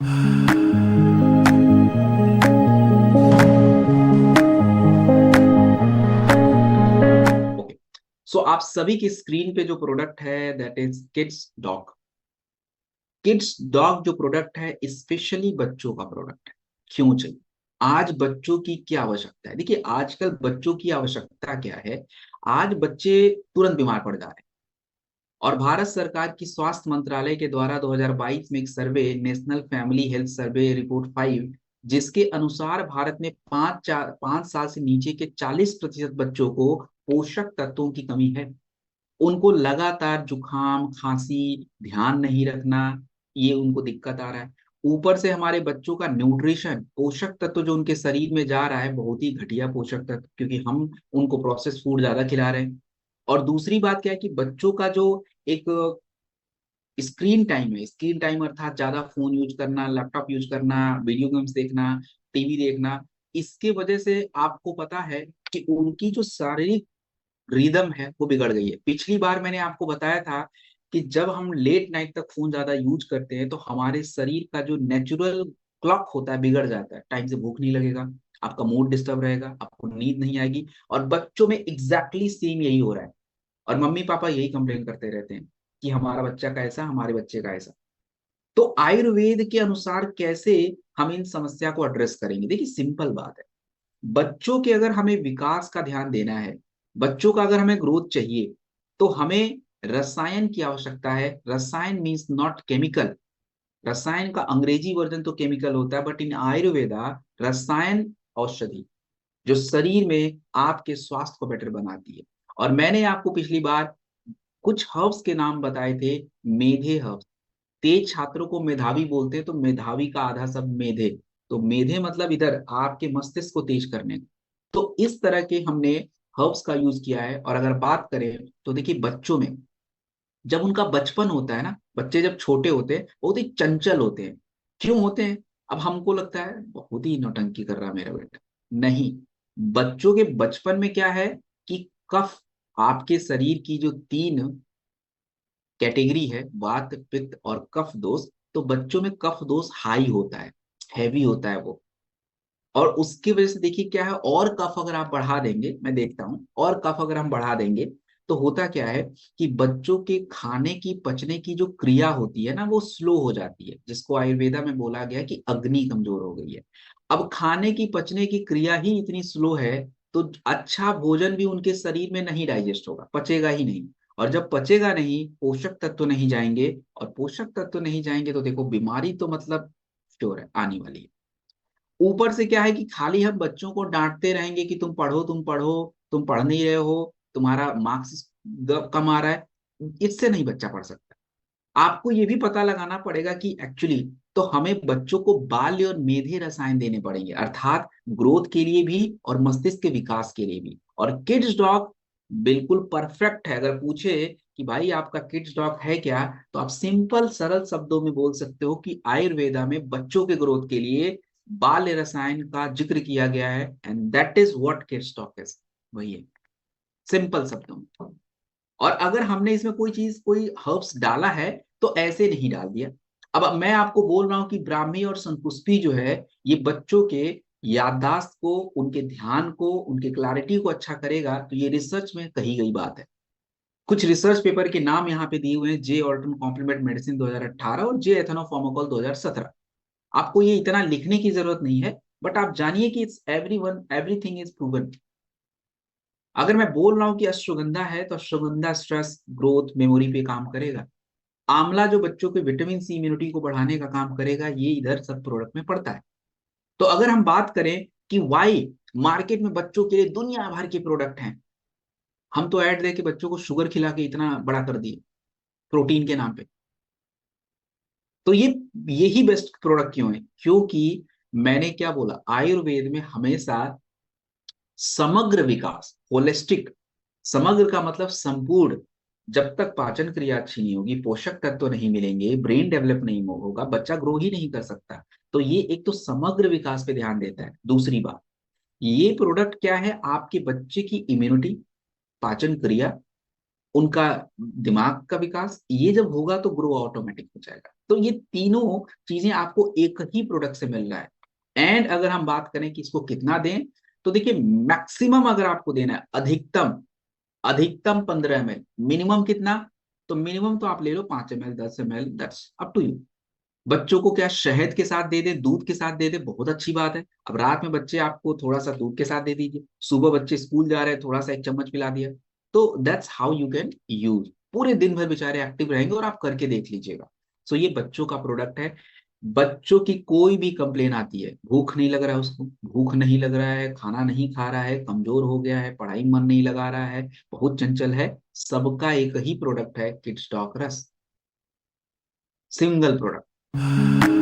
Okay, सो आप सभी की स्क्रीन पे जो प्रोडक्ट है that is kids dog. Kids dog जो प्रोडक्ट है स्पेशली बच्चों का प्रोडक्ट है। क्यों चाहिए? आज बच्चों की क्या आवश्यकता है? देखिए, आजकल बच्चों की आवश्यकता क्या है। आज बच्चे तुरंत बीमार पड़ जा रहे हैं। और भारत सरकार की स्वास्थ्य मंत्रालय के द्वारा 2022 में एक survey, national family health survey report 5, जिसके अनुसार भारत में 5 साल से नीचे के 40% बच्चों को पोषक तत्वों की कमी है। उनको लगातार जुकाम, खांसी, ध्यान नहीं रखना, ये उनको दिक्कत आ रहा है। ऊपर से हमारे बच्चों का न्यूट्रिशन, पोषक तत्व जो उनके शरीर में जा रहा है, बहुत ही घटिया पोषक तत्व, क्योंकि हम उनको प्रोसेस फूड ज्यादा खिला रहे हैं। और दूसरी बात क्या है कि बच्चों का जो एक स्क्रीन टाइम है, स्क्रीन टाइम अर्थात ज्यादा फोन यूज करना, लैपटॉप यूज करना, वीडियो गेम्स देखना, टीवी देखना, इसके वजह से आपको पता है कि उनकी जो शारीरिक रिदम है वो बिगड़ गई है। पिछली बार मैंने आपको बताया था कि जब हम लेट नाइट तक फोन ज्यादा यूज करते हैं तो हमारे शरीर का जो नेचुरल क्लॉक होता है बिगड़ जाता है। टाइम से भूख नहीं लगेगा, आपका मूड डिस्टर्ब रहेगा, आपको नींद नहीं आएगी। और बच्चों में एग्जैक्टली सेम यही हो रहा है। और मम्मी पापा यही कंप्लेन करते रहते हैं कि हमारा बच्चा का ऐसा, हमारे बच्चे का ऐसा। तो आयुर्वेद के अनुसार कैसे हम इन समस्या को एड्रेस करेंगे? देखिए, सिंपल बात है। बच्चों के अगर हमें विकास का ध्यान देना है, बच्चों का अगर हमें ग्रोथ चाहिए, तो हमें रसायन की आवश्यकता है। रसायन मीन्स नॉट केमिकल। रसायन का अंग्रेजी वर्जन तो केमिकल होता है, बट इन आयुर्वेदा रसायन औषधि जो शरीर में आपके स्वास्थ्य को बेटर बनाती है। और मैंने आपको पिछली बार कुछ हर्ब्स के नाम बताए थे। मेधे हर्ब्स। तेज छात्रों को मेधावी बोलते हैं, तो मेधावी का आधा शब्द मेधे। तो मेधे मतलब इधर आपके मस्तिष्क को तेज करने का। तो इस तरह के हमने हर्ब्स का यूज किया है। और अगर बात करें तो देखिए, बच्चों में जब उनका बचपन होता है ना, बच्चे जब छोटे होते हैं बहुत ही चंचल होते हैं। क्यों होते हैं? अब हमको लगता है बहुत ही नौटंकी कर रहा है मेरा बेटा। नहीं, बच्चों के बचपन में क्या है कि कफ, आपके शरीर की जो 3 कैटेगरी है, वात, पित्त और कफ दोष, तो बच्चों में कफ दोष हाई होता है, हैवी होता है वो। और उसकी वजह से देखिए क्या है, और कफ अगर आप बढ़ा देंगे, मैं देखता हूं, और कफ अगर हम बढ़ा देंगे तो होता क्या है कि बच्चों के खाने की, पचने की जो क्रिया होती है ना, वो स्लो हो जाती है, जिसको आयुर्वेदा में बोला गया कि अग्नि कमजोर हो गई है। अब खाने की, पचने की क्रिया ही इतनी स्लो है, तो अच्छा भोजन भी उनके शरीर में नहीं डाइजेस्ट होगा, पचेगा ही नहीं। और जब पचेगा नहीं, पोषक तत्व नहीं जाएंगे, और पोषक तत्व नहीं जाएंगे तो देखो बीमारी तो मतलब श्योर है, आने वाली है। ऊपर से क्या है कि खाली हम बच्चों को डांटते रहेंगे कि तुम पढ़ो, तुम पढ़ो, तुम पढ़ नहीं रहे हो, तुम्हारा मार्क्स कम आ रहा है, इससे नहीं बच्चा पढ़ सकता। आपको ये भी पता लगाना पड़ेगा कि एक्चुअली तो हमें बच्चों को बाल्य और मेधे रसायन देने पड़ेंगे, अर्थात ग्रोथ के लिए भी और मस्तिष्क के विकास के लिए भी। और किड्स डॉग बिल्कुल परफेक्ट है। अगर पूछे कि भाई आपका किड्स डॉग है क्या, तो आप सिंपल सरल शब्दों में बोल सकते हो कि आयुर्वेदा में बच्चों के ग्रोथ के लिए बाल्य रसायन का जिक्र किया गया है, and that is what kids dog is. वही है, सिंपल शब्दों में। और अगर हमने इसमें कोई चीज, कोई हर्ब्स डाला है, तो ऐसे नहीं डाल दिया। अब मैं आपको बोल रहा हूं कि ब्राह्मी और शंकुष्पी जो है, ये बच्चों के याददाश्त को, उनके ध्यान को, उनके क्लैरिटी को अच्छा करेगा, तो ये रिसर्च में कही गई बात है। कुछ रिसर्च पेपर के नाम यहाँ पे दिए हुए हैं: जे ऑल्टन कॉम्प्लीमेंट मेडिसिन 2018 और जे एथेनोफार्माकोल 2017। आपको ये इतना लिखने की जरूरत नहीं है, बट आप जानिए कि it's everyone, everything is proven. अगर मैं बोल रहा हूँ कि अश्वगंधा है, तो अश्वगंधा स्ट्रेस, ग्रोथ, मेमोरी पे काम करेगा। आंवला जो बच्चों के विटामिन सी, इम्यूनिटी को बढ़ाने का काम करेगा, ये इधर सब प्रोडक्ट में पड़ता है। तो अगर हम बात करें कि वाई मार्केट में बच्चों के लिए दुनिया भर के प्रोडक्ट हैं, हम तो ऐड दे के बच्चों को शुगर खिला के इतना बड़ा कर दिए प्रोटीन के नाम पे। तो ये यही बेस्ट प्रोडक्ट क्यों है? क्योंकि मैंने क्या बोला, आयुर्वेद में हमेशा समग्र विकास, होलिस्टिक, समग्र का मतलब संपूर्ण। जब तक पाचन क्रिया अच्छी नहीं होगी, पोषक तत्व नहीं मिलेंगे, ब्रेन डेवलप नहीं होगा, बच्चा ग्रो ही नहीं कर सकता। तो ये एक तो समग्र विकास पे ध्यान देता है। दूसरी बात, ये प्रोडक्ट क्या है, आपके बच्चे की इम्यूनिटी, पाचन क्रिया, उनका दिमाग का विकास, ये जब होगा तो ग्रो ऑटोमेटिक हो जाएगा। तो ये तीनों चीजें आपको एक ही प्रोडक्ट से मिल रहा है। एंड अगर हम बात करें कि इसको कितना दें, तो देखिए मैक्सिमम अगर आपको देना है, अधिकतम अधिकतम 15 ml, मिनिमम कितना, तो मिनिमम तो आप ले लो 5 ml 10 ml, that's up to you. बच्चों को क्या शहद के साथ दे दे, दूध के साथ दे दे, बहुत अच्छी बात है। अब रात में बच्चे आपको थोड़ा सा दूध के साथ दे दीजिए, सुबह बच्चे स्कूल जा रहे हैं थोड़ा सा एक चम्मच पिला दिया, तो that's how you can use. पूरे दिन भर बेचारे एक्टिव रहेंगे और आप करके देख लीजिएगा। सो ये बच्चों का प्रोडक्ट है। बच्चों की कोई भी कंप्लेन आती है, भूख नहीं लग रहा है उसको, भूख नहीं लग रहा है, खाना नहीं खा रहा है, कमजोर हो गया है, पढ़ाई में मन नहीं लगा रहा है, बहुत चंचल है, सबका एक ही प्रोडक्ट है, किड्स डॉक रस, सिंगल प्रोडक्ट।